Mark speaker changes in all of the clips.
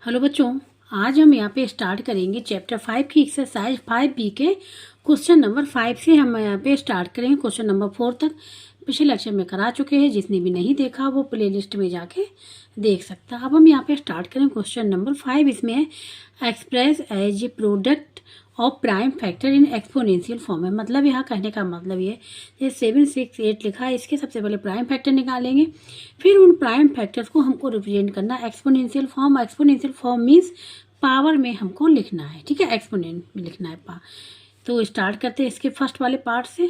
Speaker 1: Hello बच्चों, आज हम यहाँ पे स्टार्ट करेंगे चैप्टर 5 की एक्सरसाइज 5B के क्वेश्चन नंबर 5 से हम यहाँ पे स्टार्ट करेंगे क्वेश्चन नंबर 4 तक। पिछले लेक्चर में करा चुके हैं, जिसने भी नहीं देखा वो प्लेलिस्ट में जाके देख सकता। अब हम यहाँ पे स्टार्ट करें क्वेश्चन नंबर 5। इसमें है express as a product of prime factor in exponential form है। मतलब यहाँ कहने का मतलब ये 7, 6, 8 लिखा है, इसके सबसे पहले प्राइम फैक्टर निकालेंगे, फिर उन प्राइम फैक्टर्स को हमको रिप्रेजेंट करना exponential form. Exponential form means power में हमको लिखना है, ठीक है, एक्सपोनेंट में लिखना है। तो स्टार्ट करते हैं इसके फर्स्ट वाले पार्ट से।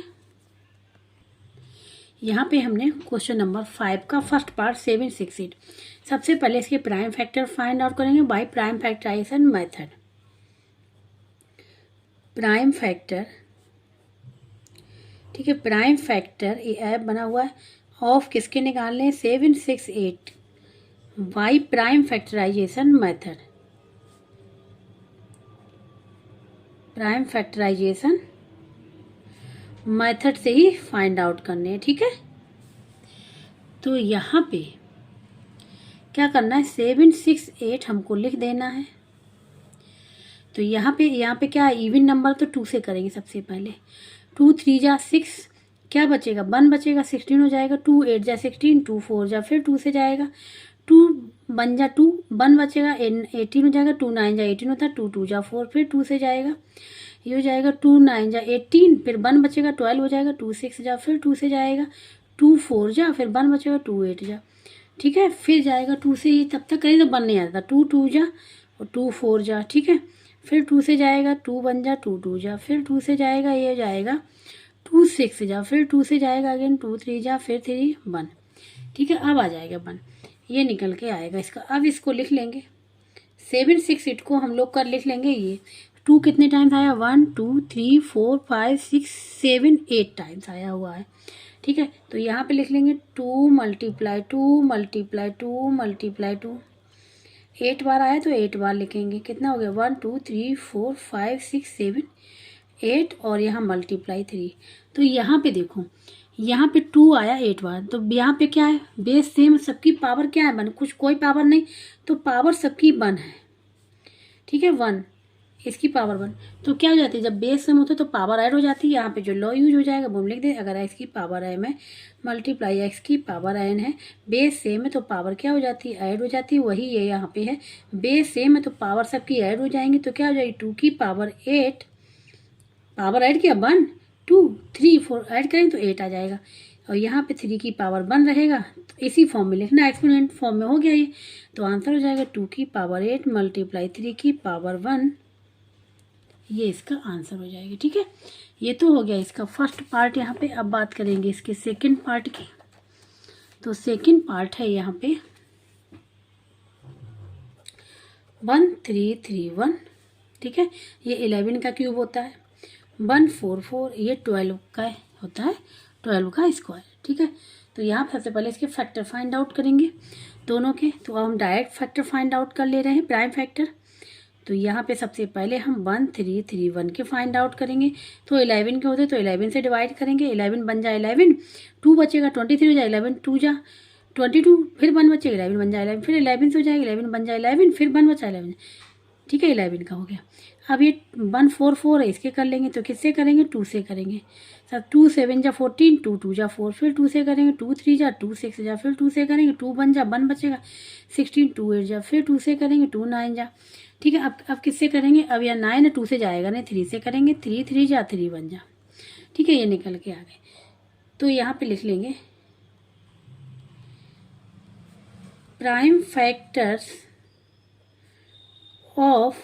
Speaker 1: यहाँ पे हमने क्वेश्चन नंबर 5 का फर्स्ट पार्ट 7, 6, 8। सबसे पहले इसके प्राइम फैक्टर फाइंड आउट करेंगे by prime factorisation method. Prime factor, ठीक है, प्राइम फैक्टर ये ऐप बना हुआ है ऑफ किसके निकालने 7, 6, 8 by prime factorisation method. Prime factorisation method से ही फाइंड आउट करने हैं, ठीक है। तो यहाँ पे क्या करना है, 7, 6, 8 हमको लिख देना है। तो यहाँ पे क्या है, इवन नंबर तो 2 से करेंगे सबसे पहले। 2 3 जा 6, क्या बचेगा 1 बचेगा, 16 हो जाएगा। 2 8 जा 16, 2 4 जा फिर 2 से जाएगा, 2 1 जा 2, 1 बचेगा 18 हो जाएगा। 2 9 जा 18 होता है, 2 2 जा 4 फिर 2 से जाएगा, ये हो जाएगा 2 9 जा 18, फिर 1 बचेगा 12 हो जाएगा। 2 6 जा फिर 2 से जाएगा, 2 4 जा फिर 1 बचेगा 2 8 जा, ठीक है। फिर जाएगा 2 से, ही तब तक करें तो 1 नहीं आता, 2 2 जा और 2 4 जा, ठीक है। फिर 2 से जाएगा, 2 1 जा 2 2 जा फिर 2 से जाएगा, ये हो जाएगा 2 6 जा फिर 2 से जाएगा अगेन 2 3 जा फिर 3 1, ठीक है। अब आ जाएगा 1, ये निकल के आएगा इसका। अब इसको लिख लेंगे 7 6 8 को हम लोग कर लिख लेंगे। ये 2 कितने टाइम्स आया, 1 2 3 4 5 6 7 8 टाइम्स आया हुआ है, ठीक है। तो यहाँ पे लिख लेंगे 2 × 2 × 2 × 2। 8 बार आया तो 8 बार लिखेंगे। कितना हो गया, 1 2 3 4 5 6 7 8 और यहाँ मल्टीप्लाई 3। तो यहाँ पे देखो, यहाँ पे 2 आया 8 बार, तो यहाँ पे क्या है, बेस सेम, सबकी पावर क्या है 1, कुछ कोई पावर नहीं, तो पावर सबकी 1 है, ठीक है। 1 इसकी पावर 1, तो क्या हो जाती है, जब बेस सेम होता है तो पावर ऐड हो जाती है। यहाँ पे जो लॉ यूज हो जाएगा वो हम लिख दे, अगर x की पावर m है मल्टीप्लाई x की पावर n है, बेस सेम है तो पावर क्या हो जाती है, ऐड हो जाती है। वही ये यहाँ पे है, बेस सेम है तो पावर सबकी ऐड हो जाएंगी। तो क्या हो जाएगी, 2 की पावर 8, पावर ऐड किया 1 2 3 4 ऐड करेंगे तो 8 आ जाएगा, और यहाँ पे 3 की पावर 1 रहेगा। तो इसी फॉर्म में लिखना, एक्सपोनेंट फॉर्म में हो गया ये। तो आंसर हो जाएगा 2 की पावर 8 मल्टीप्लाई 3 की पावर 1, ये इसका आंसर हो जाएगा, ठीक है। ये तो हो गया इसका फर्स्ट पार्ट यहाँ पे। अब बात करेंगे इसके सेकंड पार्ट की। तो सेकंड पार्ट है यहाँ पे 1 3 3 1, ठीक है। ये 11 का क्यूब होता है, 1 4 4, ये 12 का होता है, 12 का स्क्वायर, ठीक है। तो यहाँ सबसे पहले इसके फैक्टर फाइंड आउट करेंगे दोनों के। तो अब हम डायरेक्ट फैक्टर फाइंड आउट कर ले रहे हैं, प्राइम फैक्टर। तो यहाँ पे सबसे पहले हम 1 3 3 1 के फाइंड आउट करेंगे। तो 11 के होते तो 11 से डिवाइड करेंगे, 11 बन जाए 11, 2 बचेगा 23 हो जाए, 11 2 जा 22, फिर 1 बचेगा 11 बन जाए 11, फिर 11 से हो जाएगा 11 बन जाए 11, फिर 1 बचा 11, ठीक है। 11 का हो गया। अब ये 1 4 4 है, इसके कर लेंगे। तो किससे करेंगे, 2 से करेंगे। सब 2 7 जा 14, 2 2 जा 4 फिर 2 से करेंगे, 2 3 जा 2 6 जा फिर 2 से करेंगे, 2 1 जा 1 बचेगा 16, 2 8 जा फिर 2 से करेंगे, 2 9 जा, ठीक है। अब किससे करेंगे, अब यह 9 है 2 से जाएगा नहीं, 3 से करेंगे, 3 3 जा 3 1 जा, ठीक है। ये निकल के आ गए। तो यहाँ पे लिख लेंगे prime factors of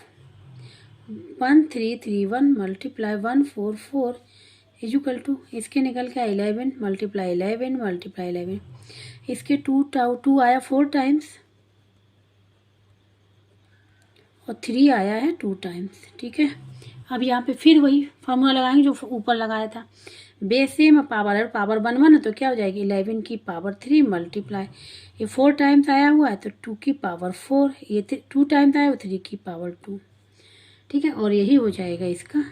Speaker 1: 1 3 3 1 multiply 1 4 4 equal to, इसके निकल के 11 मल्टीप्लाई 11 मल्टीप्लाई 11, इसके 2 आया 4 टाइम्स और 3 आया है 2 टाइम्स, ठीक है। अब यहाँ पे फिर वही फार्मूला लगाएंगे जो ऊपर लगाया था, बेस सेम पावर है, पावर 1 1 है तो क्या हो जाएगी 11 की पावर 3 मल्टीप्लाई, ये 4 टाइम्स आया हुआ है तो 2 की पावर 4, ये 2 टाइम्स आया 3 की पावर 2, ठीक है। और यही हो जाएगा इसका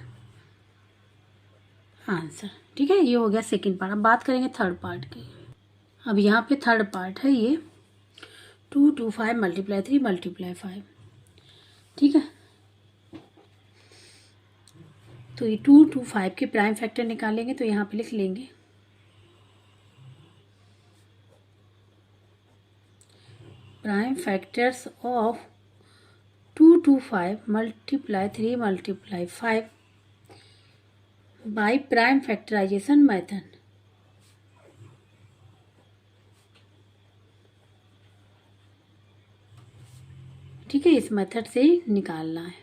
Speaker 1: आंसर, ठीक है। ये हो गया सेकंड पार्ट। अब बात करेंगे थर्ड पार्ट की। अब यहाँ पे थर्ड पार्ट है ये 2 2 5 मल्टीप्लाई 3 मल्टीप्लाई 5, ठीक है। तो ये 2 to 5 के प्राइम फैक्टर निकालेंगे, तो यहाँ पे लिख लेंगे prime factors of 2 to 5 multiply 3 multiply 5 by prime factorisation method. ठीक है, इस मेथड से निकालना है।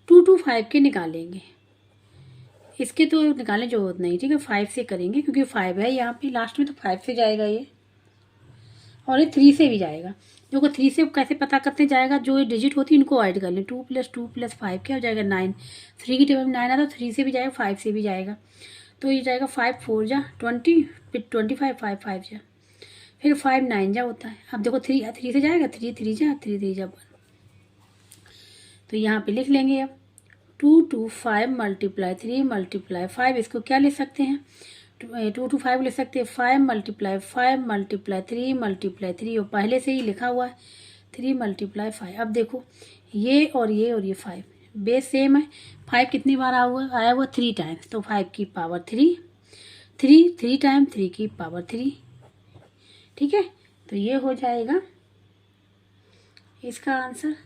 Speaker 1: 2 to 5 के निकालेंगे, इसके तो निकालने की जरूरत नहीं। ठीक है, 5 से करेंगे क्योंकि 5 है यहाँ पे लास्ट में, तो 5 से जाएगा ये, और ये 3 से भी जाएगा। देखो 3 से कैसे पता करते जाएगा, जो ये डिजिट होती है इनको ऐड कर लें। 2 + 2 + 5 क्या हो जाएगा 9। 3 की टेबल में 9 आता, तो 3 से भी जाएगा 5 से भी जाएगा। तो ये जाएगा 5 4 जा 20, फिर 25 5 5 जा, फिर 5 9 जा होता है। अब देखो 3 से जाएगा, 3 3 जा 3 3 जा 1। तो यहाँ पे लिख लेंगे अब 2 to 5 मल्टीप्लाई 3 मल्टीप्लाई 5। इसको क्या ले सकते हैं, 2 to 5 ले सकते हैं 5 मल्टीप्लाई 5 मल्टीप्लाई 3 मल्टीप्लाई 3, और पहले से ही लिखा हुआ है 3 मल्टीप्लाई 5। अब देखो ये और ये 5 बेस सेम है। 5 कितनी बार आया हुआ 3 टाइम्स, तो 5 की पावर 3 3 टाइम 3 की पावर 3। ठीक है, तो ये हो जाएगा इसका आंसर।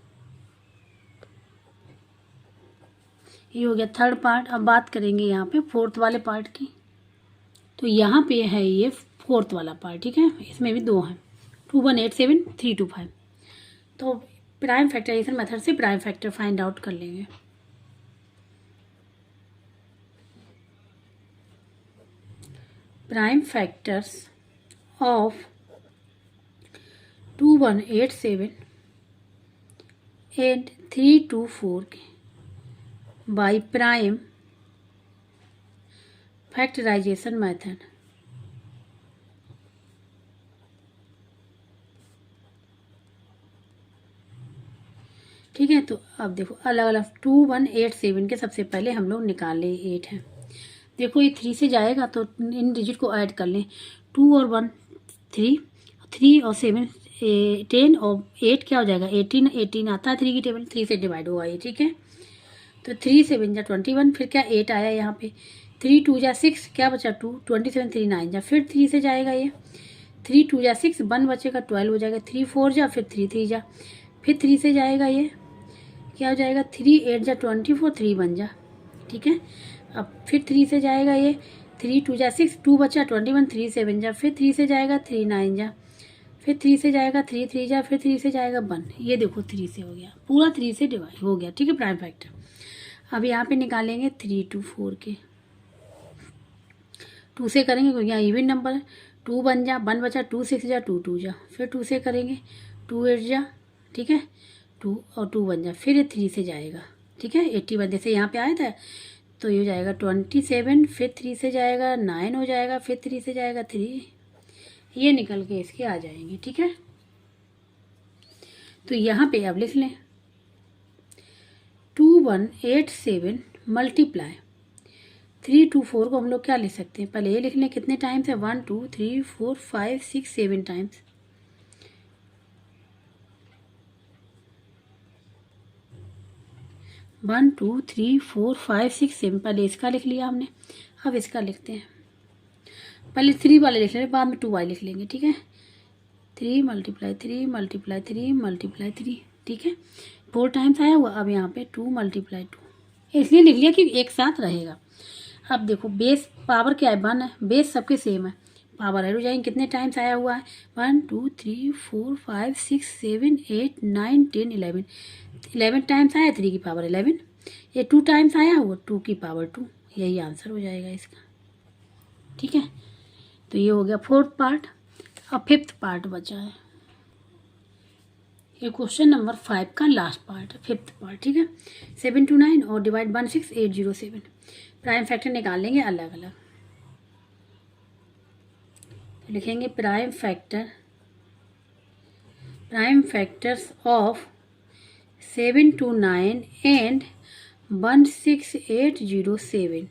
Speaker 1: ये हो गया थर्ड पार्ट। अब बात करेंगे यहाँ पे फोर्थ वाले पार्ट की। तो यहाँ पे है ये फोर्थ वाला पार्ट। ठीक है, इसमें भी 2 हैं, 2 1 8 7 3 2 5। तो प्राइम फैक्टराइजेशन मेथड से प्राइम फैक्टर फाइंड आउट कर लेंगे। प्राइम फैक्टर्स ऑफ 2 1 8 7 एंड 3 2 4 के बाई प्राइम फैक्टराइजेशन मेथड। ठीक है, तो अब देखो अलग अलग 2 1 8 7 के सबसे पहले हम लोग निकाले 8 हैं। देखो ये 3 से जाएगा तो इन डिजिट को ऐड कर लें। 2 और 1 3 और 7 10 और 8 क्या हो जाएगा 18। 18 आता है 3 की टेबल, 3 से डिवाइड होगा ये। ठीक है, तो 3 7 जा 21, फिर क्या 8 आया यहाँ पे, 3 2 जा 6, क्या बचा 2, 27 3 9 जा, फिर 3 से जाएगा ये, 3 2 जा 6 1 बचेगा 12 हो जाएगा, 3 4 जा, फिर 3 3 जा, फिर 3 से जाएगा ये, क्या हो जाएगा 3 8 जा 24 3 1 जा। ठीक है, अब फिर 3 से जाएगा ये, 3 2 जा 6 2 बचा 21 3 7 जा, फिर 3 से जाएगा 3 9 जा, फिर 3 से जाएगा 3 3 जा, फिर 3 से जाएगा 1। ये देखो 3 से हो गया, पूरा 3 से डिवाइड हो गया। ठीक है, प्राइम फैक्टर। अब यहाँ पे निकालेंगे 3 to 4 के। 2 से करेंगे क्योंकि यहाँ इवन नंबर है। 2 1 जा 1 बचा, 2 6 जा 2 2 जा, फिर 2 से करेंगे 2 8 जा। ठीक है, 2 और 2 1 जा, फिर ये 3 से जाएगा। ठीक है, 81 जैसे यहाँ पे आया था, तो ये हो जाएगा 27, फिर 3 से जाएगा 9 हो जाएगा, फिर 3 से जाएगा 3, ये निकल के इसके आ जाएंगे। ठीक है, तो यहाँ पे अब लिख लें 2 1 8 7 मल्टीप्लाई 3 2 4 को हम लोग क्या लिख सकते हैं, पहले ये लिख लें कितने टाइम्स है 1 2 3 4 5 6 7 टाइम्स। 1 2 3 4 5 6 7, पहले इसका लिख लिया हमने। अब इसका लिखते हैं, पहले 3 वाले लिख लेंगे, बाद में 2 वाले लिख लेंगे। ठीक है, 3 मल्टीप्लाई 3 मल्टीप्लाई 3 मल्टीप्लाई 3। ठीक है, 4 टाइम्स आया हुआ। अब यहाँ पे 2 मल्टीप्लाई 2 इसलिए लिख लिया कि एक साथ रहेगा। अब देखो बेस पावर क्या है 1 है, बेस सबके सेम है, पावर ऐड हो जाएंगे। कितने टाइम्स आया हुआ है 1 2 3 4 5 6 7 8 9 10 11। 11 टाइम्स आया 3 की पावर 11। ये 2 टाइम्स आया हुआ 2 की पावर 2। यही आंसर हो जाएगा इसका। ठीक है, तो ये हो गया फोर्थ पार्ट। अब फिफ्थ पार्ट बचा है, ये क्वेश्चन नंबर 5 का लास्ट पार्ट है, फिफ्थ पार्ट। ठीक है, 7 to 9 और डिवाइड 16807। प्राइम फैक्टर निकाल लेंगे अलग अलग। तो लिखेंगे prime factors of 7 to 9 and 16807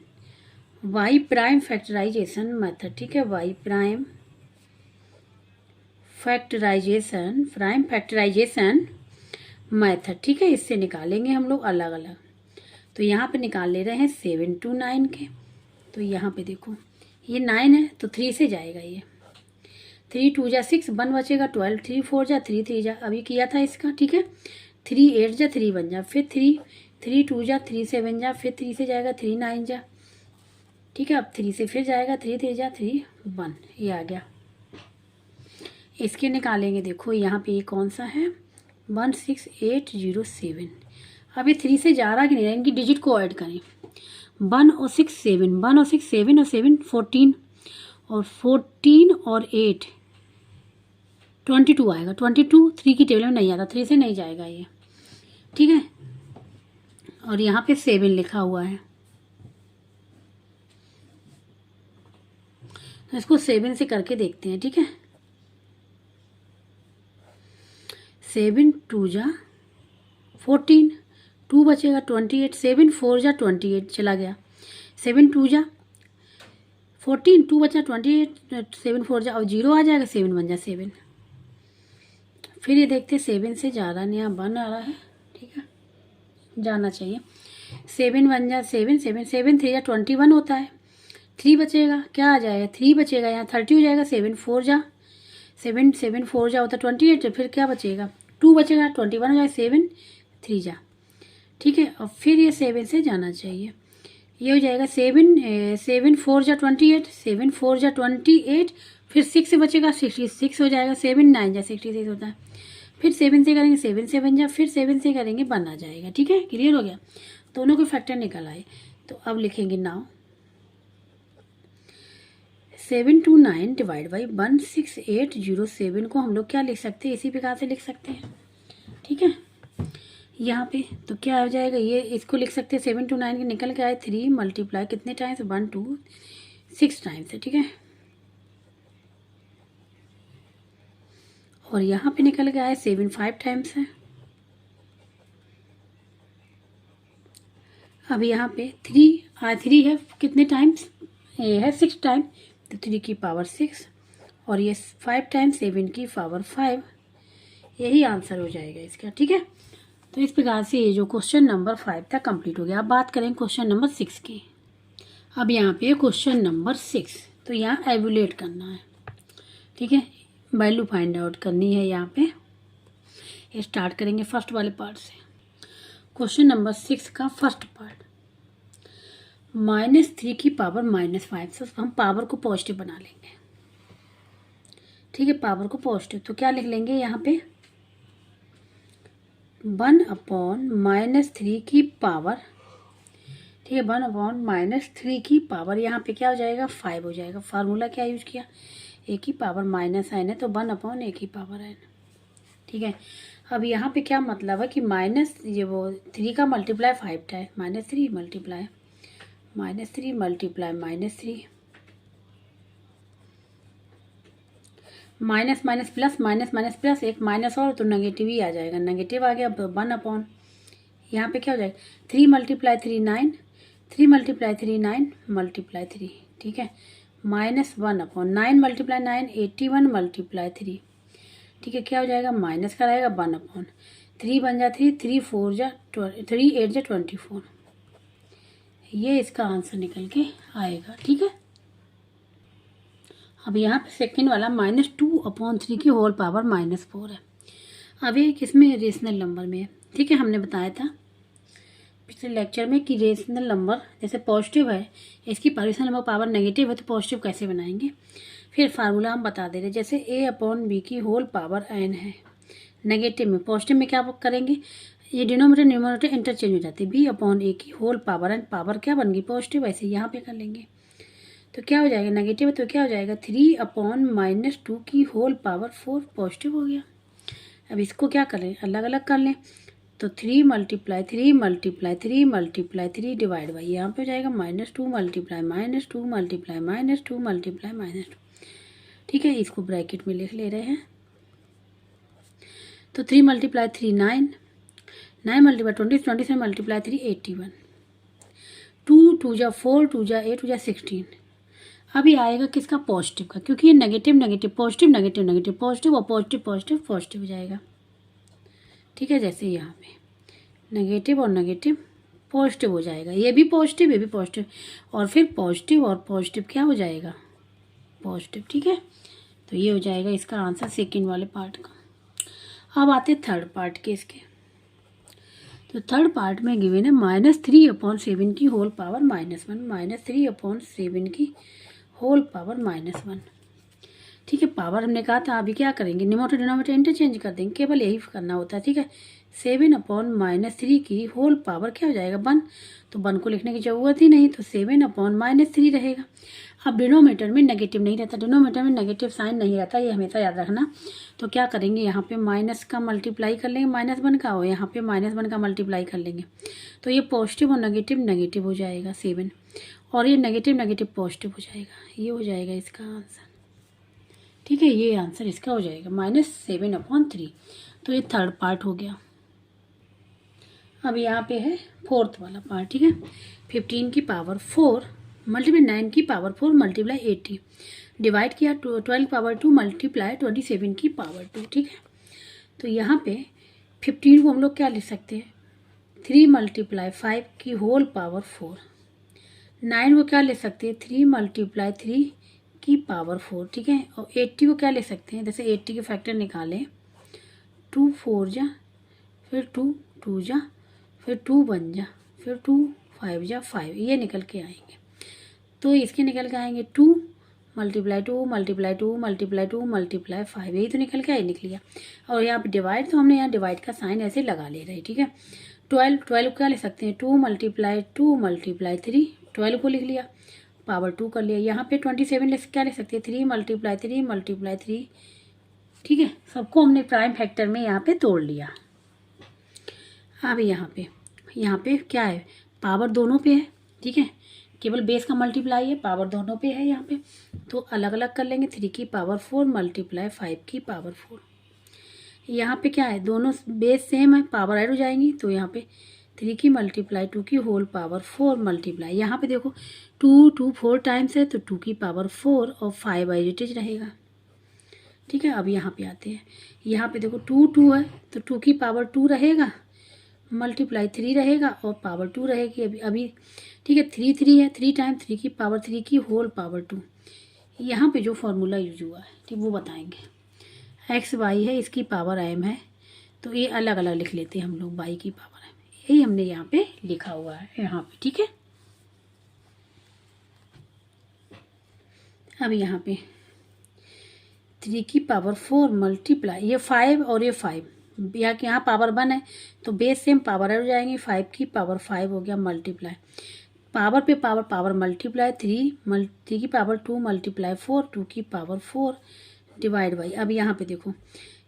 Speaker 1: by prime factorisation method. ठीक है, वाई प्राइम फैक्टराइजेशन मेथड, ठीक है। इससे निकालेंगे हम लोग अलग अलग। तो यहाँ पे निकाल ले रहे हैं 7 to 9 के। तो यहाँ पे देखो ये 9 है तो 3 से जाएगा ये। 3 2 जा 6, 1 बचेगा 12, 3 4 जा 3 3 जा, अभी किया था इसका, ठीक है। 3 8 जा 3 बन जा, फिर 3 2 जा 3 7 जा, फिर 3 से जाएगा 3 9 जा, ठीक है। अब 3 से फिर जाएगा 3 3 जा 3 1, ये आ गया। इसके निकालेंगे, देखो यहाँ पे ये कौन सा है 16807। अब ये 3 से जा रहा कि नहीं, इनकी डिजिट को ऐड करें। 1 और 6 7, 1 और 6 7 और 7 14, और 14 और 8 22 आएगा। 22 3 की टेबल में नहीं आता, 3 से नहीं जाएगा ये, ठीक है। और यहाँ पे 7 लिखा हुआ है, तो इसको 7 से करके देखते हैं, ठीक है। 7 2 जा 14, 2 बचेगा 28, 7 4 जा 28 चला गया, 7 2 जा 14, 2 बचा 28, 7 4 जा और 0 आ जाएगा, 7 बन जा 7। फिर ये देखते 7 से जा रहा नहीं, यहाँ 1 आ रहा है, ठीक है, जाना चाहिए। 7 बन जा 7 7 7 3 जा 21 होता है, 3 बचेगा, क्या आ जाएगा 3 बचेगा, यहाँ 30 हो जाएगा। 7 4 जा 7 7 4 जा होता 28, तो फिर क्या बचेगा 2 बचेगा, 21 हो जाएगा, 7 3 जा, ठीक है। और फिर ये 7 से जाना चाहिए, ये हो जाएगा 7 4 जा 28, 7 4 जा 28, फिर 6 से बचेगा 66 हो जाएगा, 7 9 जा 66 होता है। फिर 7 से करेंगे 7 से बन जा, फिर 7 से करेंगे 1 आ जाएगा, ठीक है। क्लियर हो गया, दोनों के फैक्टर निकल आए। तो अब लिखेंगे नाउ 7 to 9 डिवाइड बाई 16807 को हम लोग क्या लिख सकते हैं, इसी प्रकार से लिख सकते हैं, ठीक है। यहाँ पे तो क्या हो जाएगा, ये इसको लिख सकते हैं 7 to 9 के निकल के आए 3 मल्टीप्लाई कितने टाइम्स 1 2 6 टाइम्स है, ठीक है। और यहाँ पे निकल के आए 7 5 टाइम्स है। अब यहाँ पे 3 है कितने टाइम्स, ये है 6 टाइम, तो 3 की पावर 6 और ये 5 टाइम्स 7 की पावर 5, यही आंसर हो जाएगा इसका, ठीक है। तो इस प्रकार से ये जो क्वेश्चन नंबर 5 था कंप्लीट हो गया। अब बात करें क्वेश्चन नंबर 6 की। अब यहाँ पे क्वेश्चन नंबर 6, तो यहाँ एवुलेट करना है, ठीक है, वैल्यू फाइंड आउट करनी है। यहाँ पे स्टार्ट करेंगे फर्स्ट वाले पार्ट से। क्वेश्चन नंबर 6 का फर्स्ट पार्ट, -3 की पावर -5 से हम पावर को पॉजिटिव बना लेंगे, ठीक है, पावर को पॉजिटिव। तो क्या लिख लेंगे यहाँ पे 1/-3 की पावर, ठीक है, 1/-3 की पावर, यहाँ पे क्या हो जाएगा 5 हो जाएगा। फार्मूला क्या यूज किया, a की पावर -n है तो 1/a की पावर n, ठीक है। अब यहाँ पे क्या मतलब है कि ये वो 3 का मल्टीप्लाई 5 है, -3 multiply -3 multiply -3, minus minus plus minus minus plus, एक माइनस और तो नेगेटिव ही आ जाएगा, नेगेटिव आ गया 1/, यहाँ पे क्या हो जाएगा 3 मल्टीप्लाई 3 9, 3 मल्टीप्लाई 3 9 मल्टीप्लाई 3, ठीक है, -1/9 मल्टीप्लाई 9 81 मल्टीप्लाई 3, ठीक है, क्या हो जाएगा माइनस का रहेगा 1/3 बन जा 3 3 4 जा 3 8 जा 24, ये इसका आंसर निकल के आएगा, ठीक है। अब यहाँ पे सेकंड वाला -2/3 की होल पावर -4 है। अब ये किसमें रेशनल नंबर में है, ठीक है। हमने बताया था पिछले लेक्चर में कि रेशनल नंबर जैसे पॉजिटिव है, इसकी रेशनल नंबर पावर नेगेटिव है तो पॉजिटिव कैसे बनाएंगे। फिर फार्मूला हम बता दे रहे, जैसे a/b की होल पावर n है नेगेटिव में, पॉजिटिव में क्या करेंगे, ये डिनोमिनेटर न्यूमरेटर इंटरचेंज हो जाते हैं, b/a की होल पावर n, पावर क्या बन गई पॉजिटिव, ऐसे यहाँ पे कर लेंगे तो क्या हो जाएगा नेगेटिव है तो क्या हो जाएगा 3/-2 की होल पावर 4 पॉजिटिव हो गया। अब इसको क्या करें, अलग अलग कर लें, तो 3 multiply 3 multiply 3 multiply 3 divide by, यहाँ पे हो जाएगा -2 मल्टीप्लाई -2 मल्टीप्लाई -2 मल्टीप्लाई -2, ठीक है। इसको ब्रैकेट में लिख ले रहे हैं, तो 3 मल्टीप्लाई 3 9, 9 मल्टीप्लाई 20, 20 से मल्टीप्लाई 3 81, 2 2 जा 4, 2 जा 8, 2 जा 16। अभी आएगा किसका पॉजिटिव का, क्योंकि ये negative negative positive negative negative positive और पॉजिटिव पॉजिटिव पॉजिटिव हो जाएगा, ठीक है, जैसे यहाँ पे नेगेटिव और नेगेटिव पॉजिटिव हो जाएगा, ये भी पॉजिटिव ये भी पॉजिटिव, और फिर पॉजिटिव और पॉजिटिव क्या हो जाएगा, पॉजिटिव। ठीक है, तो ये हो जाएगा इसका आंसर सेकंड वाले पार्ट का। अब आते थर्ड पार्ट के इसके। तो थर्ड पार्ट में गिवन है -3/7 की होल पावर -1, -3/7 की होल पावर -1। ठीक है, पावर हमने कहा था, अभी क्या करेंगे, न्यूमरेटर डिनोमिनेटर इंटरचेंज कर देंगे, केवल यही करना होता है। ठीक है, 7/-3 की होल पावर क्या हो जाएगा, 1, तो 1 को लिखने की ज़रूरत ही नहीं, तो 7/-3 रहेगा। अब डिनोमिनेटर में नेगेटिव नहीं रहता, डिनोमिनेटर में नेगेटिव साइन नहीं रहता, ये हमेशा याद रखना। तो क्या करेंगे, यहाँ पे माइनस का मल्टीप्लाई कर लेंगे, -1 का, और यहाँ पे -1 का मल्टीप्लाई कर लेंगे, तो ये पॉजिटिव और नेगेटिव नेगेटिव हो जाएगा 7, और ये नेगेटिव नेगेटिव पॉजिटिव हो जाएगा, ये हो जाएगा इसका आंसर। ठीक है, ये आंसर इसका हो जाएगा -7/3। तो ये थर्ड पार्ट हो गया। अब यहाँ पे है फोर्थ वाला पार्ट। ठीक है, 15 की पावर 4 मल्टीप्लाई 9 की पावर 4 मल्टीप्लाई 80 डिवाइड किया 12 पावर 2 मल्टीप्लाई 27 की पावर 2। ठीक है, तो यहाँ पे 15 को हम लोग क्या लिख सकते हैं, 3 मल्टीप्लाई 5 की होल पावर 4। 9 को क्या लिख सकते हैं, 3 मल्टीप्लाई 3 की पावर 4। ठीक है, और 80 को क्या ले सकते हैं, जैसे 80 के फैक्टर निकालें, 2 4 जा, फिर 2 2 जा, फिर 2 1 जा, फिर 2 5 जा 5, ये निकल के आएंगे। तो इसके निकल के आएंगे 2 मल्टीप्लाई 2 मल्टीप्लाई 2 मल्टीप्लाई 2 मल्टीप्लाई 5, यही तो निकल के आई निकलिया। और यहाँ पे डिवाइड, तो हमने यहाँ डिवाइड का साइन ऐसे लगा ले रहे हैं। ठीक है, 12 को क्या ले सकते हैं, 2 मल्टीप्लाई 2 मल्टीप्लाई 3, 12 को लिख लिया, पावर 2 कर लिया। यहाँ पे 27 क्या ले सकते हैं, 3 मल्टीप्लाई 3 मल्टीप्लाई 3। ठीक है, सबको हमने प्राइम फैक्टर में यहाँ पे तोड़ लिया। अब यहाँ पे क्या है, पावर दोनों पे है। ठीक है, केवल बेस का मल्टीप्लाई है, पावर दोनों पे है यहाँ पे, तो अलग अलग कर लेंगे। 3 की पावर 4 मल्टीप्लाई 5 की पावर 4। यहाँ पे क्या है, दोनों बेस सेम है, पावर ऐड हो जाएंगी, तो यहाँ पे 3 की मल्टीप्लाई 2 की होल पावर 4 मल्टीप्लाई, यहाँ पे देखो 2 2 4 टाइम्स है, तो 2 की पावर 4 और 5 एज इट इज रहेगा। ठीक है, अब यहाँ पे आते हैं, यहाँ पे देखो 2 2 है, तो 2 की पावर 2 रहेगा, मल्टीप्लाई 3 रहेगा और पावर 2 रहेगी अभी। ठीक है, 3 3 है, 3 टाइम 3 की पावर 3 की होल पावर 2। यहाँ पे जो फॉर्मूला यूज हुआ है, ठीक, वो बताएंगे। एक्स वाई है, इसकी पावर एम है, तो ये अलग अलग लिख लेते हैं हम लोग, वाई की पावर एम, यही हमने यहाँ पे लिखा हुआ है यहाँ पे। ठीक है, अब यहाँ पे 3 की पावर 4 मल्टीप्लाई, ये 5 और ये 5, यहाँ पावर 1 है, तो बेस सेम, पावर ऐड हो जाएंगी, 5 की पावर 5 हो गया मल्टीप्लाई, पावर पे पावर मल्टीप्लाई 3 की पावर 2 मल्टीप्लाई 4, 2 की पावर 4 डिवाइड बाई। अब यहाँ पे देखो,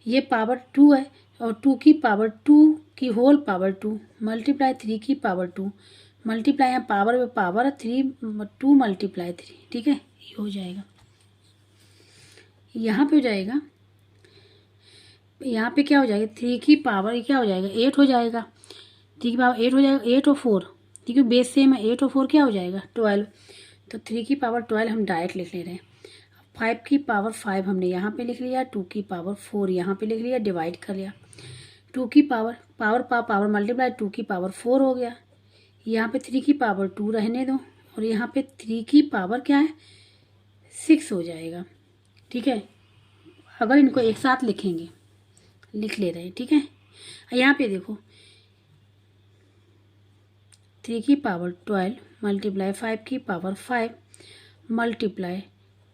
Speaker 1: ये पावर 2 है, और 2 की पावर 2 की होल पावर 2 मल्टीप्लाई 3 की पावर 2 मल्टीप्लाई, यहाँ पावर पे पावर 3 2 मल्टीप्लाई 3। ठीक है, ये हो जाएगा, यहाँ पे हो जाएगा, यहाँ पे क्या हो जाएगा, 3 की पावर क्या हो जाएगा, 8 हो जाएगा, 3 की पावर 8 हो जाएगा, 8 और 4, ठीक है, बेस सेम है, 8 और 4 क्या हो जाएगा, 12, तो 3 की पावर 12 हम डायरेक्ट लिख ले रहे हैं। 5 की पावर 5 हमने यहाँ पे लिख लिया, 2 की पावर 4 यहाँ पे लिख लिया, डिवाइड कर लिया, 2 की पावर मल्टीप्लाई 2 की पावर 4 हो गया, यहाँ पे 3 की पावर 2 रहने दो, और यहाँ पे 3 की पावर क्या है, 6 हो जाएगा। ठीक है, अगर इनको एक साथ लिखेंगे, लिख ले रहे हैं। ठीक है, यहाँ पे देखो 3 की पावर 12 मल्टीप्लाई 5 की पावर 5 मल्टीप्लाई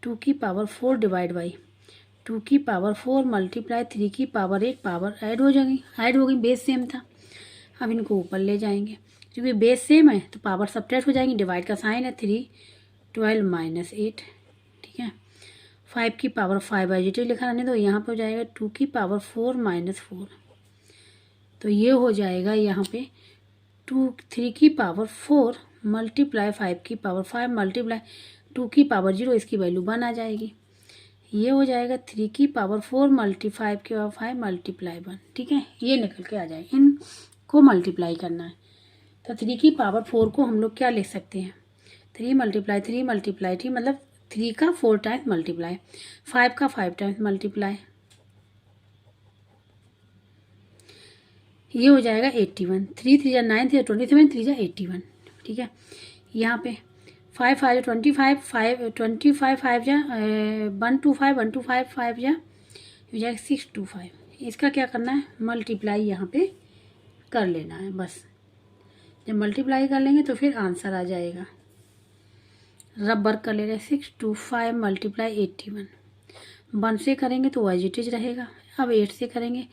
Speaker 1: 2 की पावर 4 डिवाइड बाई 2 की पावर 4 मल्टीप्लाई 3 की पावर 8, पावर ऐड हो गई, बेस सेम था। अब इनको ऊपर ले जाएंगे, क्योंकि बेस सेम है तो पावर सब्ट्रैक्ट हो जाएंगी, डिवाइड का साइन है, 3 12 माइनस 8। ठीक है, 5 की पावर 5 एजिटिव लिखा रहने दो, यहाँ पे हो जाएगा 2 की पावर 4 माइनस 4, तो ये हो जाएगा यहाँ पे 3 की पावर 4 मल्टीप्लाई 5 की पावर 5 मल्टीप्लाई 2 की पावर 0, इसकी वैल्यू 1 आ जाएगी, ये हो जाएगा 3 की पावर 4 मल्टी 5 की पावर 5 मल्टीप्लाई 1। ठीक है, ये निकल के आ जाएगा, इनको मल्टीप्लाई करना है, तो 3 की पावर 4 को हम लोग क्या लिख सकते हैं, 3 मल्टीप्लाई 3 मल्टीप्लाई 3, मतलब 3 का 4 टाइम्स मल्टीप्लाई, 5 का 5 टाइम्स मल्टीप्लाई, ये हो जाएगा 81, 3 3 जा 9 3 27, 3 जा 81, ठीक है। यहाँ पे 5 5 जा 25, 5 25 5 जा 125, 125 5 जा हो जाएगा 625। इसका क्या करना है, मल्टीप्लाई यहाँ पे कर लेना है बस। जब मल्टीप्लाई कर लेंगे तो फिर आंसर आ जाएगा। रब वर्क कर ले रहे 625 मल्टीप्लाई 81। 1 से करेंगे तो एजिटेज रहेगा। अब 8 से करेंगे,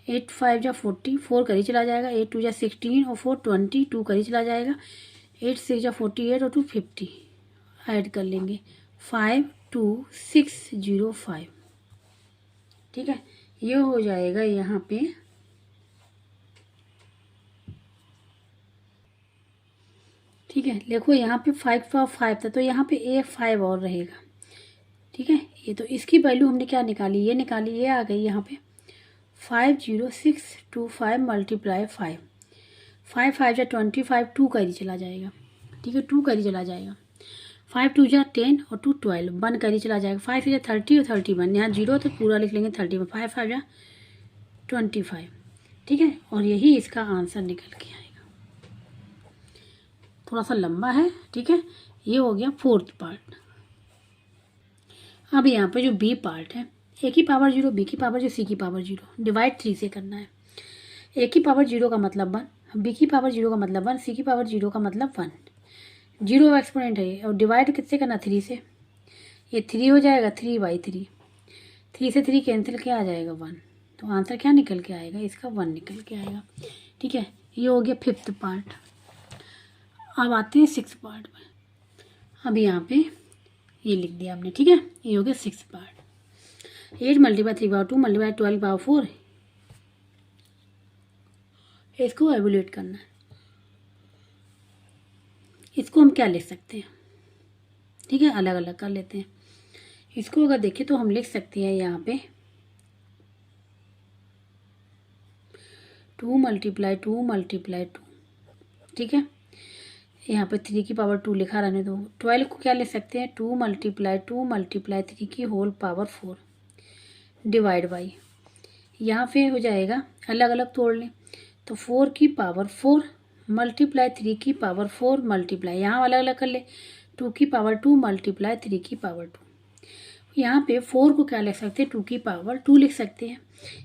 Speaker 1: 8 5 जा 40, 4 करी चला जाएगा, 8 2 जा 16 और 4 20, 2 करी चला जाएगा, 8 6 जा 48 और 2 50। ऐड कर लेंगे 52605, ठीक है। ये हो जाएगा यहाँ पे ठीक है। देखो यहाँ पे 5 का 5 था तो यहाँ पे एक 5 और रहेगा, ठीक है। ये तो इसकी वैल्यू हमने क्या निकाली, ये निकाली, ये आ गई यहाँ पे 50625 मल्टीप्लाई 5, 5 5 जा 25, 2 करी चला जाएगा, ठीक है, 2 करी चला जाएगा, 5 2 जा 10 और 2 12, 1 करी चला जाएगा, 5 जा 30 और 31, यहाँ 0 तो पूरा लिख लेंगे 31, 5 5 जा 25, ठीक है। और यही इसका आंसर निकल के आएगा। थोड़ा सा लंबा है, ठीक है। ये हो गया 4th पार्ट। अब यहाँ पे जो बी पार्ट है, ए की पावर 0, बी की पावर 0, सी की पावर 0, डिवाइड 3 से करना है। ए की पावर 0 का मतलब 1, बी की पावर 0 का मतलब 1, सी की पावर 0 का मतलब 1। 0 एक्सपोनेंट है और डिवाइड किससे करना, 3 से। ये 3 हो जाएगा 3/3, 3 से 3 कैंसिल क्या आ जाएगा 1, तो आंसर क्या निकल के आएगा, इसका 1 निकल के आएगा, ठीक है। ये हो गया 5th पार्ट। अब आते हैं 6th पार्ट में। अब यहाँ पे ये लिख दिया हमने, ठीक है। ये हो गया 6th पार्ट। 8 मल्टीप्लाई 3/2 मल्टीप्लाई 12/4, इसको एवोल्यूट करना है। इसको हम क्या लिख सकते हैं, ठीक है, अलग अलग कर लेते हैं। इसको अगर देखें तो हम लिख सकते हैं यहाँ पे 2 मल्टीप्लाई 2 मल्टीप्लाई 2, ठीक है। यहाँ पे 3 की पावर 2 लिखा रहने दो। 12 को क्या लिख सकते हैं, 2 मल्टीप्लाई 2 मल्टीप्लाई 3 की होल पावर 4 डिवाइड बाई, यहाँ पे हो जाएगा अलग अलग तोड़ लें तो 4 की पावर 4 मल्टीप्लाई 3 की पावर 4 मल्टीप्लाई, यहाँ अलग अलग कर ले, 2 की पावर 2 मल्टीप्लाई 3 की पावर 2। यहाँ पे 4 को क्या लिख सकते हैं, 2 की पावर 2 लिख सकते हैं।